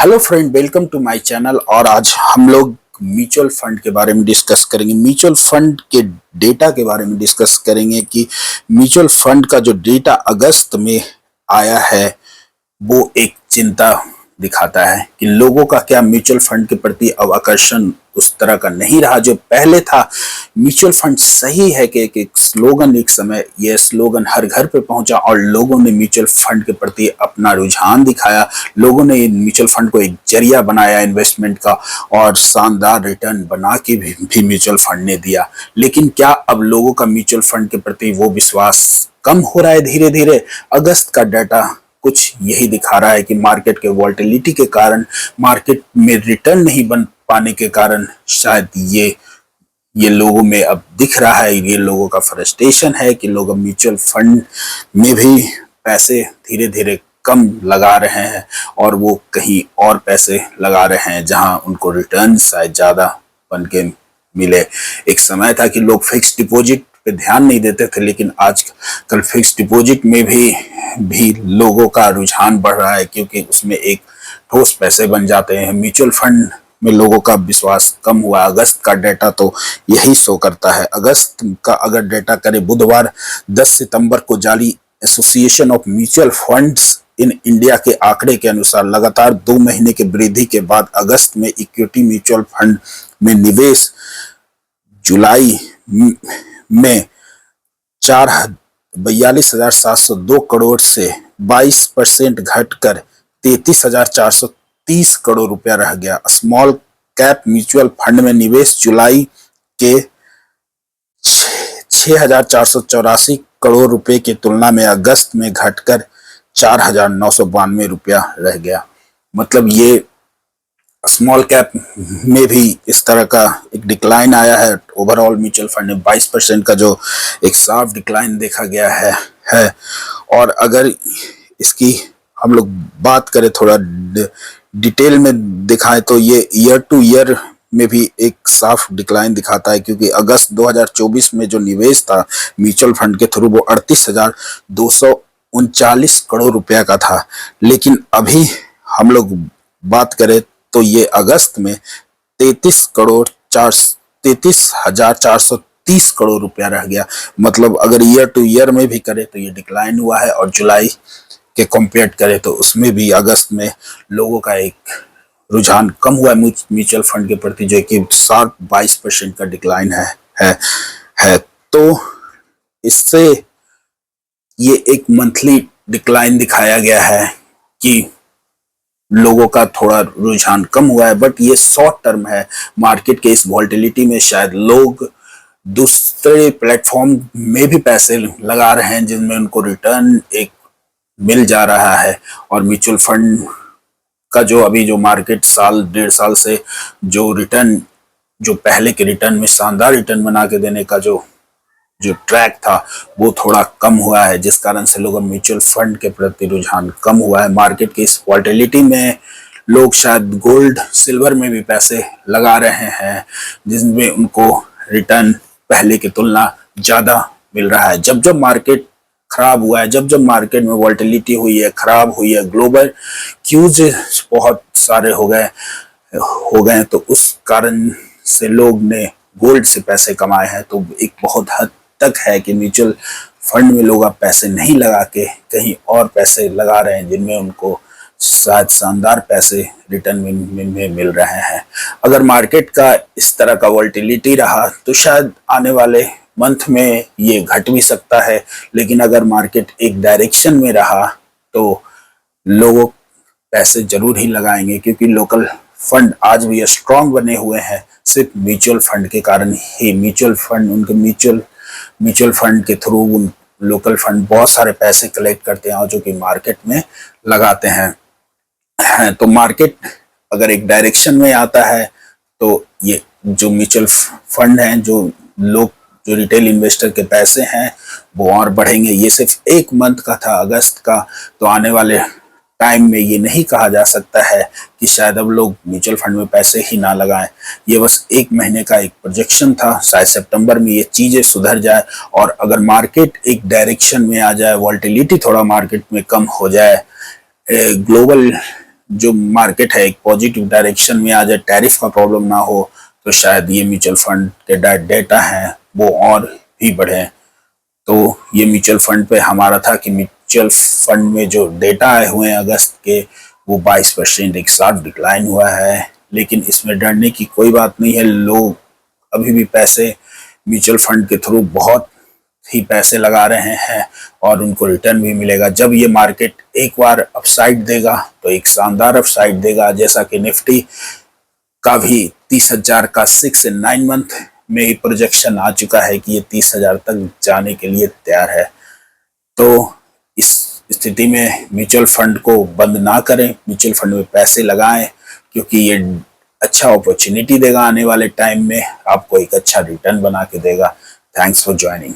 Hello friend, welcome to my channel. और आज हम लोग म्यूचुअल फंड के बारे में डिस्कस करेंगे। म्यूचुअल फंड के डेटा के बारे में डिस्कस करेंगे कि म्यूचुअल फंड का जो डेटा अगस्त में आया है वो एक चिंता दिखाता है कि लोगों का क्या म्यूचुअल फंड के प्रति अब आकर्षण उस तरह का नहीं रहा जो पहले था। म्यूचुअल फंड सही है कि एक स्लोगन, एक समय यह स्लोगन हर घर पे पहुंचा और लोगों ने म्यूचुअल फंड के प्रति अपना रुझान दिखाया। लोगों ने म्यूचुअल फंड को एक जरिया बनाया इन्वेस्टमेंट का और शानदार रिटर्न बना के भी म्यूचुअल फंड ने दिया। लेकिन क्या अब लोगों का म्यूचुअल फंड के प्रति वो विश्वास कम हो रहा है धीरे धीरे? अगस्त का डाटा कुछ यही दिखा रहा है कि मार्केट के वॉलेटिलिटी के कारण, मार्केट में रिटर्न नहीं बन पाने के कारण शायद ये लोगों में अब दिख रहा है। ये लोगों का फ्रस्ट्रेशन है कि लोग अब म्यूचुअल फंड में भी पैसे धीरे धीरे कम लगा रहे हैं और वो कहीं और पैसे लगा रहे हैं जहां उनको रिटर्न शायद ज्यादा बन के मिले। एक समय था कि लोग फिक्स डिपॉजिट पे ध्यान नहीं देते थे, लेकिन आजकल फिक्स डिपॉजिट में भी लोगों का रुझान बढ़ रहा है क्योंकि उसमें एक ठोस पैसे बन जाते हैं। म्यूचुअल फंड में लोगों का विश्वास कम हुआ। अगस्त का डेटा तो यही शो करता है। अगस्त का अगर डेटा करें, बुधवार 10 सितंबर को जारी association of mutual funds in India के आंकड़े के अनुसार लगातार 2 महीने की वृद्धि के बाद अगस्त में इक्विटी म्यूचुअल फंड में निवेश जुलाई में 42,702 करोड़ से 22% घटकर 33,430 करोड़ रुपया रह गया। स्मॉल कैप म्यूचुअल फंड में निवेश जुलाई के 6,484 करोड़ रुपए की तुलना में अगस्त में घटकर 4,992 रुपया रह गया। मतलब ये स्मॉल कैप में भी इस तरह का एक डिक्लाइन आया है। ओवरऑल म्यूचुअल फंड में 22% का जो एक साफ डिक्लाइन देखा गया है। और अगर इसकी हम लोग बात करें, थोड़ा डिटेल में दिखाएं तो ये ईयर टू ईयर में भी एक साफ डिक्लाइन दिखाता है क्योंकि अगस्त 2024 में जो निवेश था म्यूचुअल फंड के थ्रू वो 38,239 करोड़ रुपया का था। लेकिन अभी हम लोग बात करें तो ये अगस्त में 33,430 करोड़ रुपया रह गया। मतलब अगर ईयर टू ईयर में भी करें तो ये डिक्लाइन हुआ है और जुलाई के कंपेयर करें तो उसमें भी अगस्त में लोगों का एक रुझान कम हुआ म्यूचुअल फंड के प्रति, जो कि 22% का डिक्लाइन है। तो इससे ये एक मंथली डिक्लाइन दिखाया गया है कि लोगों का थोड़ा रुझान कम हुआ है, बट ये शॉर्ट टर्म है। मार्केट के इस वॉलेटिलिटी में शायद लोग दूसरे प्लेटफॉर्म में भी पैसे लगा रहे हैं जिनमें उनको रिटर्न एक मिल जा रहा है। और म्यूचुअल फंड का जो अभी जो मार्केट साल 1.5 साल से जो रिटर्न, जो पहले के रिटर्न में शानदार रिटर्न बना के देने का जो ट्रैक था वो थोड़ा कम हुआ है, जिस कारण से लोगों म्यूचुअल फंड के प्रति रुझान कम हुआ है। मार्केट की इस वॉलेटिलिटी में लोग शायद गोल्ड सिल्वर में भी पैसे लगा रहे हैं जिसमें उनको रिटर्न पहले की तुलना ज्यादा मिल रहा है। जब जब मार्केट खराब हुआ है, जब जब मार्केट में वॉलेटिलिटी हुई है, खराब हुई है, ग्लोबल क्यूज बहुत सारे हो गए तो उस कारण से लोग ने गोल्ड से पैसे कमाए हैं। तो एक बहुत हद तक है कि म्यूचुअल फंड में लोग अब पैसे नहीं लगा के कहीं और पैसे लगा रहे हैं जिनमें उनको शायद शानदार पैसे रिटर्न में मिल रहे हैं। अगर मार्केट का इस तरह का वॉलेटिलिटी रहा तो शायद आने वाले मंथ में ये घट भी सकता है, लेकिन अगर मार्केट एक डायरेक्शन में रहा तो लोग पैसे जरूर ही लगाएंगे क्योंकि लोकल फंड आज भी स्ट्रांग बने हुए हैं सिर्फ म्यूचुअल फंड के कारण ही। म्यूचुअल फंड, उनके म्यूचुअल फंड के थ्रू उन लोकल फंड बहुत सारे पैसे कलेक्ट करते हैं और जो कि मार्केट में लगाते हैं। तो मार्केट अगर एक डायरेक्शन में आता है तो ये जो म्यूचुअल फंड हैं, जो रिटेल इन्वेस्टर के पैसे हैं वो और बढ़ेंगे। ये सिर्फ एक मंथ का था, अगस्त का। तो आने वाले टाइम में ये नहीं कहा जा सकता है कि शायद अब लोग म्यूचुअल फंड में पैसे ही ना लगाएं। ये बस 1 महीने का एक प्रोजेक्शन था। शायद सितंबर में ये चीजें सुधर जाए और अगर मार्केट एक डायरेक्शन में आ जाए, वॉलेटिलिटी थोड़ा मार्केट में कम हो जाए, ग्लोबल जो मार्केट है एक पॉजिटिव डायरेक्शन में आ जाए, टैरिफ का प्रॉब्लम ना हो, तो शायद ये म्यूचुअल फंड के डेटा हैं वो और भी बढ़े। तो ये म्यूचुअल फंड पे हमारा था कि म्यूचुअल फंड में जो डेटा आए हुए हैं अगस्त के, वो 22% एक साथ डिक्लाइन हुआ है। लेकिन इसमें डरने की कोई बात नहीं है, लोग अभी भी पैसे म्यूचुअल फंड के थ्रू बहुत ही पैसे लगा रहे हैं और उनको रिटर्न भी मिलेगा। जब ये मार्केट एक बार अपसाइड देगा तो एक शानदार अपसाइड देगा, जैसा कि निफ्टी का भी 30,000 का 6 से 9 मंथ में ही प्रोजेक्शन आ चुका है कि ये 30,000 तक जाने के लिए तैयार है। तो इस स्थिति में म्यूचुअल फंड को बंद ना करें, म्यूचुअल फंड में पैसे लगाएं, क्योंकि ये अच्छा अपॉर्चुनिटी देगा, आने वाले टाइम में आपको एक अच्छा रिटर्न बना के देगा। Thanks for joining.